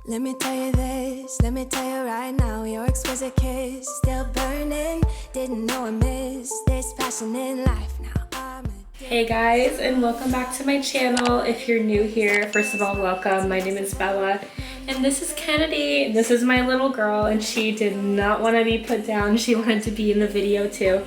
Let me tell you this, let me tell you right now, your exquisite kiss, still burning, didn't know I missed this passion in life now. Hey guys, and welcome back to my channel. If you're new here, first of all, welcome. My name is Bella, and this is Kennedy. This is my little girl, and she did not want to be put down. She wanted to be in the video too.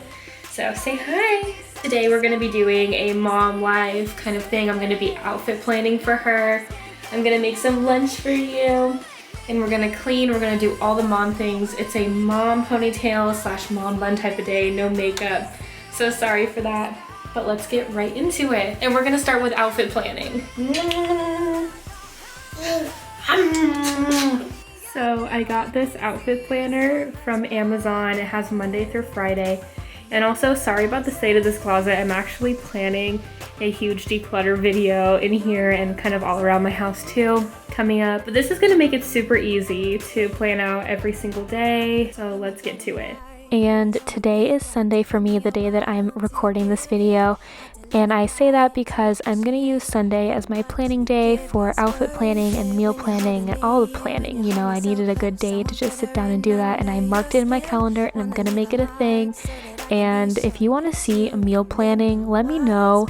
So say hi. Today we're going to be doing a mom live kind of thing. I'm going to be outfit planning for her. I'm gonna make some lunch for you, and we're gonna clean. We're gonna do all the mom things. It's a mom ponytail slash mom bun type of day, no makeup. So sorry for that, but let's get right into it. And we're gonna start with outfit planning. So I got this outfit planner from Amazon. It has Monday through Friday. And also, sorry about the state of this closet. I'm actually planning a huge declutter video in here and kind of all around my house too coming up. But this is gonna make it super easy to plan out every single day. So let's get to it. And today is Sunday for me, the day that I'm recording this video. And I say that because I'm gonna use Sunday as my planning day for outfit planning and meal planning and all the planning. You know, I needed a good day to just sit down and do that, and I marked it in my calendar and I'm gonna make it a thing. And if you want to see meal planning, let me know.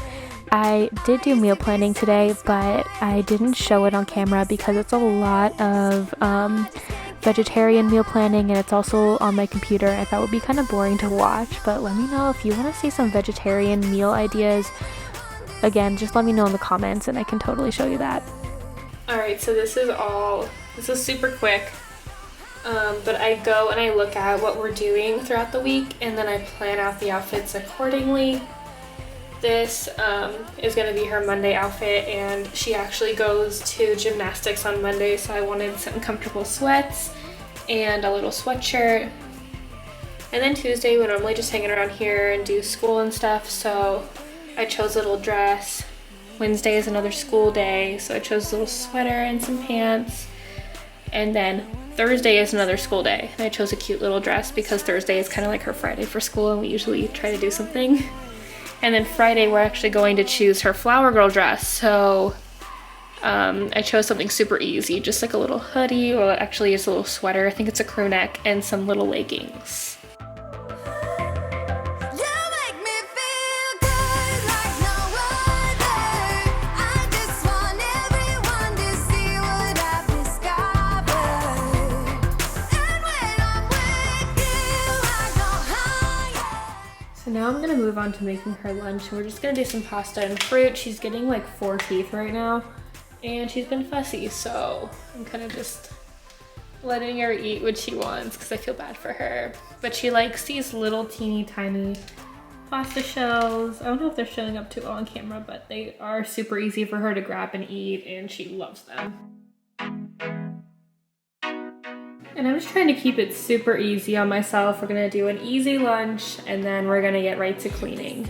I did do meal planning today, but I didn't show it on camera because it's a lot of vegetarian meal planning, and it's also on my computer. I thought it would be kind of boring to watch, but let me know if you want to see some vegetarian meal ideas. Again, just let me know in the comments and I can totally show you that. Alright, so this is super quick. But I go and I look at what we're doing throughout the week, and then I plan out the outfits accordingly. This is going to be her Monday outfit, and she actually goes to gymnastics on Monday, so I wanted some comfortable sweats and a little sweatshirt. And then Tuesday we're normally just hanging around here and do school and stuff, so I chose a little dress. Wednesday is another school day, so I chose a little sweater and some pants. And then Thursday is another school day, and I chose a cute little dress because Thursday is kind of like her Friday for school, and we usually try to do something. And then Friday we're actually going to choose her flower girl dress, so I chose something super easy, just like a little hoodie, or actually it's a little sweater. I think it's a crew neck, and some little leggings. Now I'm gonna move on to making her lunch. We're just gonna do some pasta and fruit. She's getting like 4 teeth right now, and she's been fussy, so I'm kind of just letting her eat what she wants because I feel bad for her. But she likes these little teeny tiny pasta shells. I don't know if they're showing up too well on camera, but they are super easy for her to grab and eat, and she loves them. And I'm just trying to keep it super easy on myself. We're gonna do an easy lunch, and then we're gonna get right to cleaning.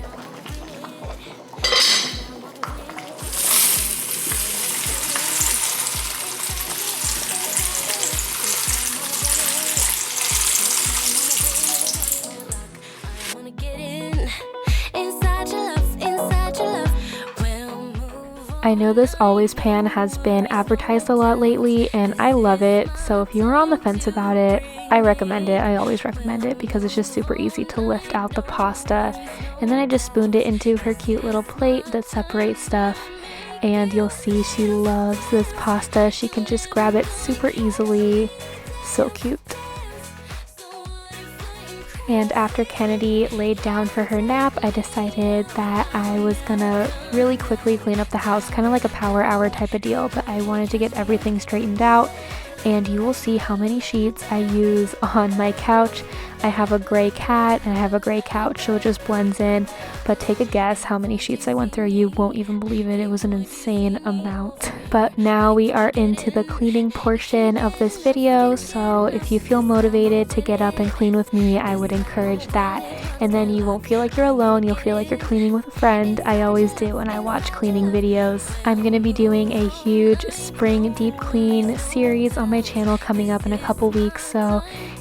I know this Always pan has been advertised a lot lately, and I love it, so if you're on the fence about it, I recommend it. I always recommend it because it's just super easy to lift out the pasta. And then I just spooned it into her cute little plate that separates stuff, and you'll see she loves this pasta. She can just grab it super easily. So cute. And after Kennedy laid down for her nap, I decided that I was gonna really quickly clean up the house, kind of like a power hour type of deal, but I wanted to get everything straightened out. And you will see how many sheets I use on my couch. I have a gray cat and I have a gray couch, so it just blends in. But take a guess how many sheets I went through. You won't even believe it. It was an insane amount. But now we are into the cleaning portion of this video, so if you feel motivated to get up and clean with me, I would encourage that. And then you won't feel like you're alone. You'll feel like you're cleaning with a friend. I always do when I watch cleaning videos. I'm gonna be doing a huge spring deep clean series on my channel coming up in a couple weeks, so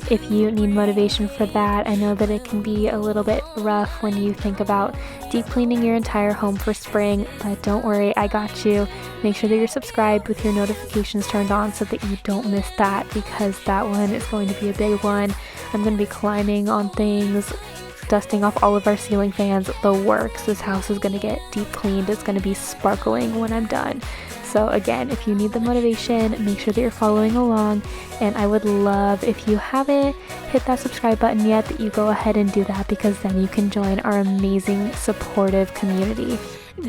if you need motivation for that, I know that it can be a little bit rough when you think about deep cleaning your entire home for spring, but don't worry, I got you. Make sure that you're subscribed with your notifications turned on so that you don't miss that, because that one is going to be a big one. I'm going to be climbing on things, dusting off all of our ceiling fans, the works. This house is going to get deep cleaned. It's going to be sparkling when I'm done. So again, if you need the motivation, make sure that you're following along, and I would love, if you haven't hit that subscribe button yet, that you go ahead and do that, because then you can join our amazing supportive community.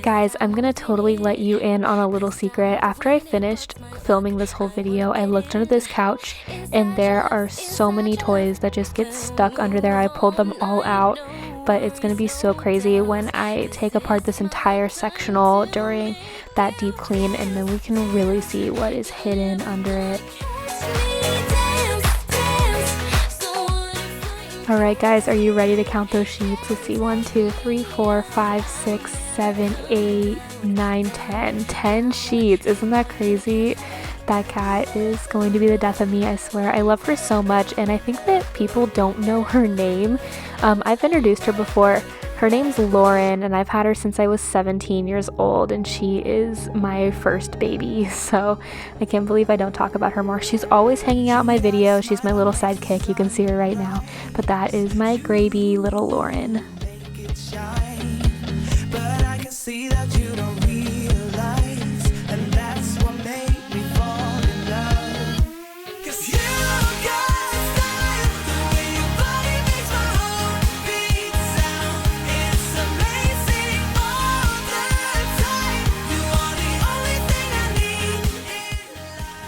Guys, I'm gonna totally let you in on a little secret. After I finished filming this whole video, I looked under this couch and there are so many toys that just get stuck under there. I pulled them all out, but it's gonna be so crazy when I take apart this entire sectional during that deep clean, and then we can really see what is hidden under it. Alright guys, are you ready to count those sheets? Let's see, 1, 2, 3, 4, 5, 6, 7, 8, 9, 10. 10 sheets. Isn't that crazy? That cat is going to be the death of me, I swear. I love her so much, and I think that people don't know her name. I've introduced her before. Her name's Lauren, and I've had her since I was 17 years old, and she is my first baby, so I can't believe I don't talk about her more. She's always hanging out in my video. She's my little sidekick. You can see her right now, but that is my gravy little Lauren.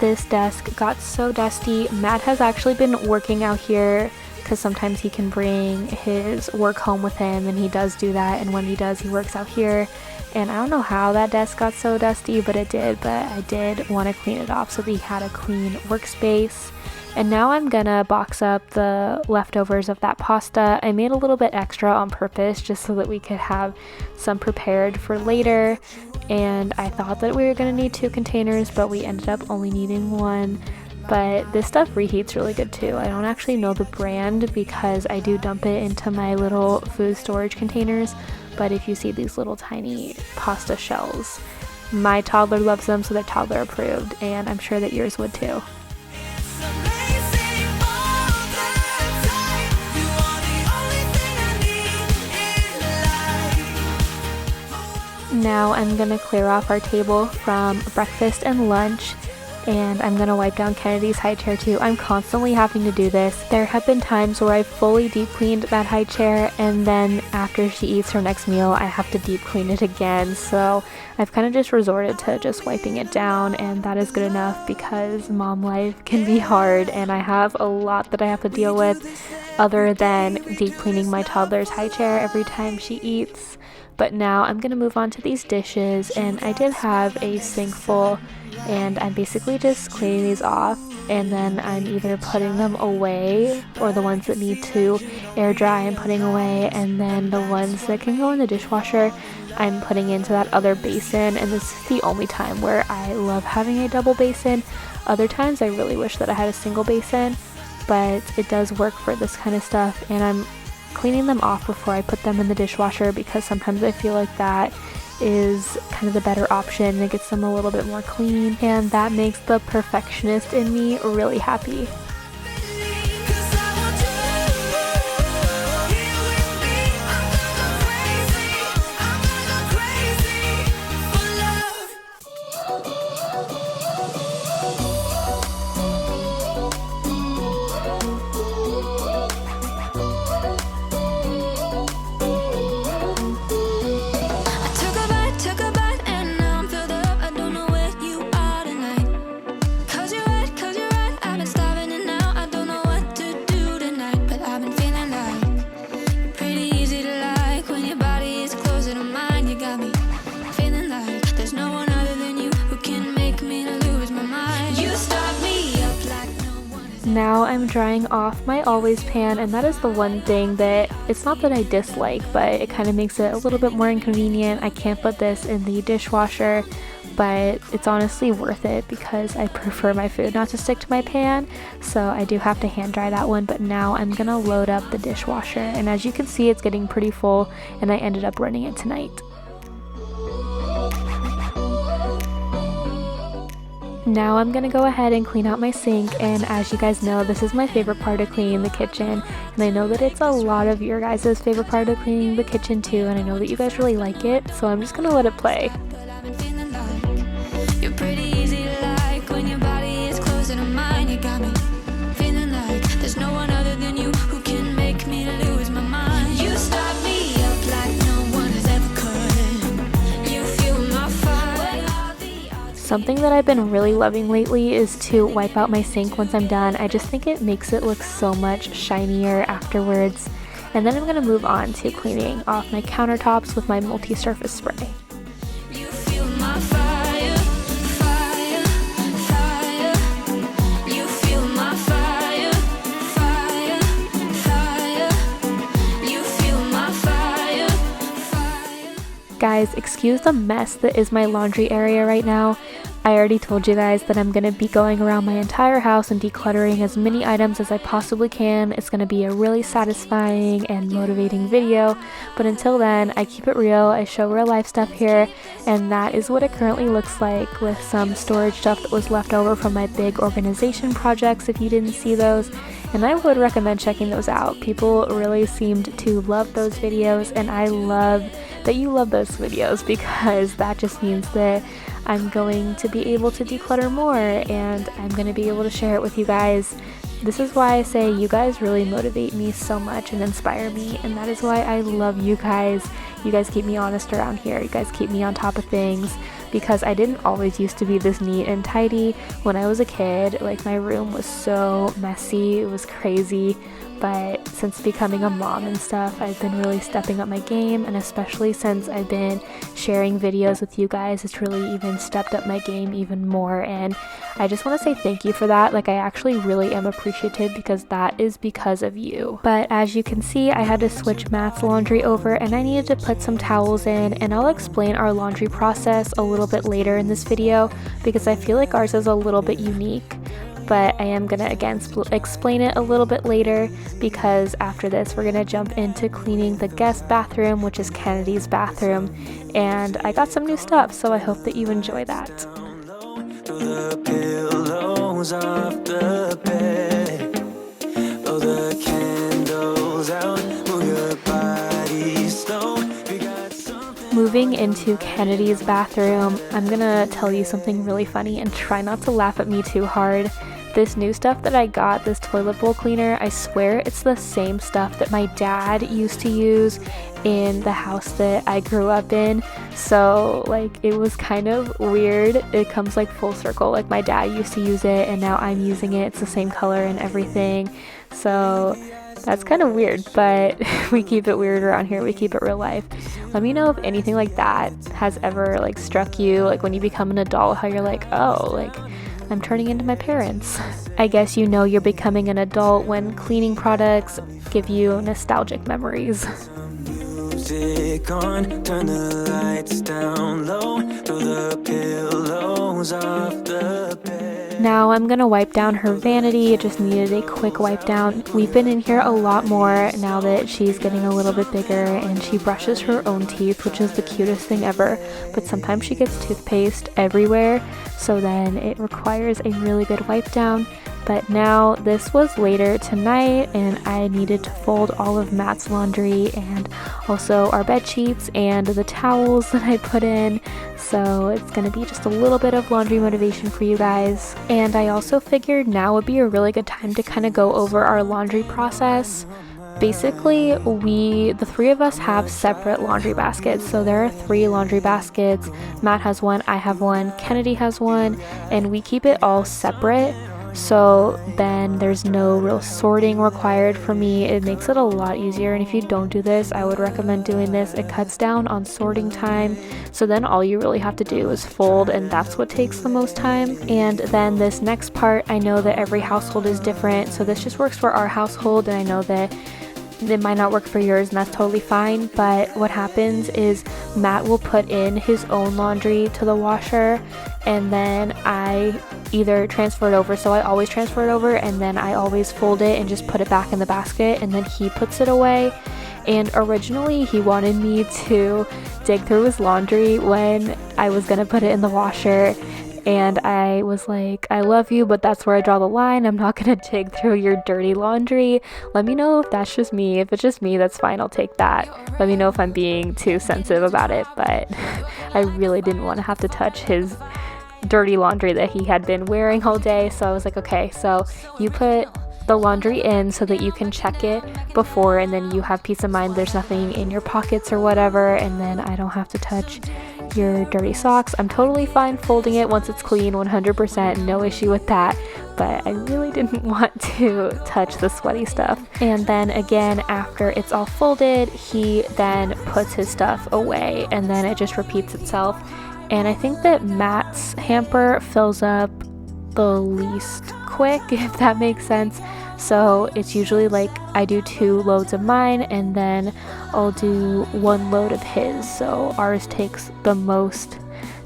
This desk got so dusty. Matt has actually been working out here because sometimes he can bring his work home with him, and he does do that, and when he does, he works out here. And I don't know how that desk got so dusty, but it did. But I did want to clean it off so that he had a clean workspace. And now I'm gonna box up the leftovers of that pasta. I made a little bit extra on purpose just so that we could have some prepared for later. And I thought that we were gonna need 2 containers, but we ended up only needing 1. But this stuff reheats really good too. I don't actually know the brand because I do dump it into my little food storage containers. But if you see these little tiny pasta shells, my toddler loves them, so they're toddler approved, and I'm sure that yours would too. Now I'm gonna clear off our table from breakfast and lunch, and I'm gonna wipe down Kennedy's high chair too. I'm constantly having to do this. There have been times where I've fully deep cleaned that high chair, and then after she eats her next meal, I have to deep clean it again. So I've kind of just resorted to just wiping it down, and that is good enough because mom life can be hard, and I have a lot that I have to deal with other than deep cleaning my toddler's high chair every time she eats. But now I'm gonna move on to these dishes, and I did have a sink full, and I'm basically just cleaning these off, and then I'm either putting them away, or the ones that need to air dry I'm putting away, and then the ones that can go in the dishwasher I'm putting into that other basin. And this is the only time where I love having a double basin. Other times I really wish that I had a single basin, but it does work for this kind of stuff. And I'm cleaning them off before I put them in the dishwasher because sometimes I feel like that is kind of the better option. It gets them a little bit more clean, and that makes the perfectionist in me really happy. Now I'm drying off my always pan, and that is the one thing that, it's not that I dislike, but it kind of makes it a little bit more inconvenient. I can't put this in the dishwasher, but it's honestly worth it because I prefer my food not to stick to my pan, so I do have to hand dry that one. But now I'm gonna load up the dishwasher, and as you can see, it's getting pretty full, and I ended up running it tonight. Now I'm gonna go ahead and clean out my sink, and as you guys know, this is my favorite part of cleaning the kitchen, and I know that it's a lot of your guys' favorite part of cleaning the kitchen too, and I know that you guys really like it, so I'm just gonna let it play. You're pretty easy to like when your body is closer to mine. You got me feeling like there's no one other than you who can make me lose my mind. You start me up like no one has ever could. You fuel my fire. Something that I've been really loving lately is to wipe out my sink once I'm done. I just think it makes it look so much shinier afterwards. And then I'm gonna move on to cleaning off my countertops with my multi-surface spray. You fuel my fire, fire, fire. You fuel my fire, fire, fire. You fuel my fire, fire. Guys, excuse the mess that is my laundry area right now. I already told you guys that I'm going to be going around my entire house and decluttering as many items as I possibly can. It's going to be a really satisfying and motivating video, but until then, I keep it real. I show real life stuff here, and that is what it currently looks like, with some storage stuff that was left over from my big organization projects if you didn't see those, and I would recommend checking those out. People really seemed to love those videos, and I love that you love those videos because that just means that I'm going to be able to declutter more, and I'm going to be able to share it with you guys. This is why I say you guys really motivate me so much and inspire me, and that is why I love you guys. You guys keep me honest around here. You guys keep me on top of things, because I didn't always used to be this neat and tidy. When I was a kid, like, my room was so messy, it was crazy. But since becoming a mom and stuff, I've been really stepping up my game, and especially since I've been sharing videos with you guys, it's really even stepped up my game even more, and I just want to say thank you for that. Like, I actually really am appreciative, because that is because of you. But as you can see, I had to switch Matt's laundry over, and I needed to put some towels in, and I'll explain our laundry process a little bit later in this video, because I feel like ours is a little bit unique. But I am gonna again explain it a little bit later, because after this we're gonna jump into cleaning the guest bathroom, which is Kennedy's bathroom, and I got some new stuff, so I hope that you enjoy that. The pillows off the bed, blow the candles out, move your body slow. We got something. Moving into Kennedy's bathroom, I'm gonna tell you something really funny, and try not to laugh at me too hard. This new stuff that I got, this toilet bowl cleaner, I swear it's the same stuff that my dad used to use in the house that I grew up in. So, like, it was kind of weird. It comes like full circle. Like, my dad used to use it, and now I'm using it. It's the same color and everything. So that's kind of weird, but we keep it weird around here. We keep it real life. Let me know if anything like that has ever, like, struck you, like, when you become an adult, how you're like, oh, like, I'm turning into my parents. I guess you know you're becoming an adult when cleaning products give you nostalgic memories. Music on, turn the lights down low, throw the pillows off the bed. Now I'm gonna wipe down her vanity. It just needed a quick wipe down. We've been in here a lot more now that she's getting a little bit bigger, and she brushes her own teeth, which is the cutest thing ever. But sometimes she gets toothpaste everywhere, so then it requires a really good wipe down. But now this was later tonight, and I needed to fold all of Matt's laundry and also our bed sheets and the towels that I put in. So it's gonna be just a little bit of laundry motivation for you guys. And I also figured now would be a really good time to kind of go over our laundry process. Basically, the three of us have separate laundry baskets. So there are 3 laundry baskets. Matt has one, I have one, Kennedy has one, and we keep it all separate. So then there's no real sorting required for me. It makes it a lot easier, and if you don't do this, I would recommend doing this. It cuts down on sorting time, so then all you really have to do is fold, and that's what takes the most time. And then this next part, I know that every household is different, so this just works for our household, and I know that it might not work for yours, and that's totally fine. But what happens is Matt will put in his own laundry to the washer, and then I either transfer it over, so I always transfer it over, and then I always fold it and just put it back in the basket, and then he puts it away. And originally he wanted me to dig through his laundry when I was gonna put it in the washer, and I was like, I love you, but that's where I draw the line. I'm not gonna dig through your dirty laundry. Let me know if that's just me. If it's just me, that's fine, I'll take that. Let me know if I'm being too sensitive about it, but I really didn't want to have to touch his dirty laundry that he had been wearing all day. So I was like, okay, so you put the laundry in so that you can check it before, and then you have peace of mind there's nothing in your pockets or whatever, and then I don't have to touch your dirty socks. I'm totally fine folding it once it's clean, 100%, no issue with that, but I really didn't want to touch the sweaty stuff. And then again, after it's all folded, he then puts his stuff away, and then it just repeats itself. And I think that Matt's hamper fills up the least quick, if that makes sense. So it's usually like I do 2 loads of mine, and then I'll do 1 load of his. So ours takes the most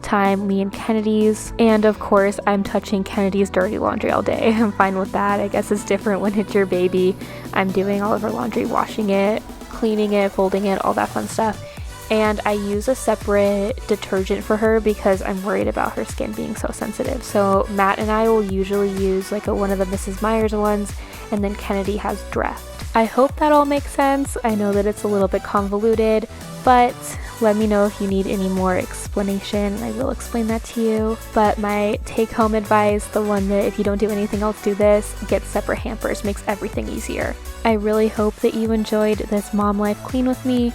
time, me and Kennedy's. And of course, I'm touching Kennedy's dirty laundry all day. I'm fine with that. I guess it's different when it's your baby. I'm doing all of her laundry, washing it, cleaning it, folding it, all that fun stuff. And I use a separate detergent for her because I'm worried about her skin being so sensitive. So Matt and I will usually use like one of the Mrs. Meyer's ones, and then Kennedy has Dreft. I hope that all makes sense. I know that it's a little bit convoluted, but let me know if you need any more explanation. I will explain that to you. But my take-home advice, the one that if you don't do anything else, do this, get separate hampers, makes everything easier. I really hope that you enjoyed this Mom Life Clean with me,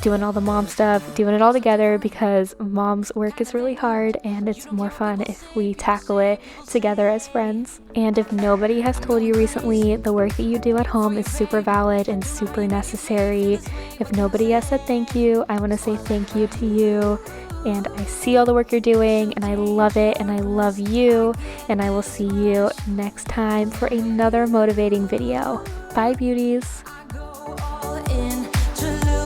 doing all the mom stuff, doing it all together, because mom's work is really hard and it's more fun if we tackle it together as friends. And if nobody has told you recently, the work that you do at home is super valid and super necessary. If nobody has said thank you, I want to say thank you to you. And I see all the work you're doing, and I love it, and I love you, and I will see you next time for another motivating video. Bye, beauties.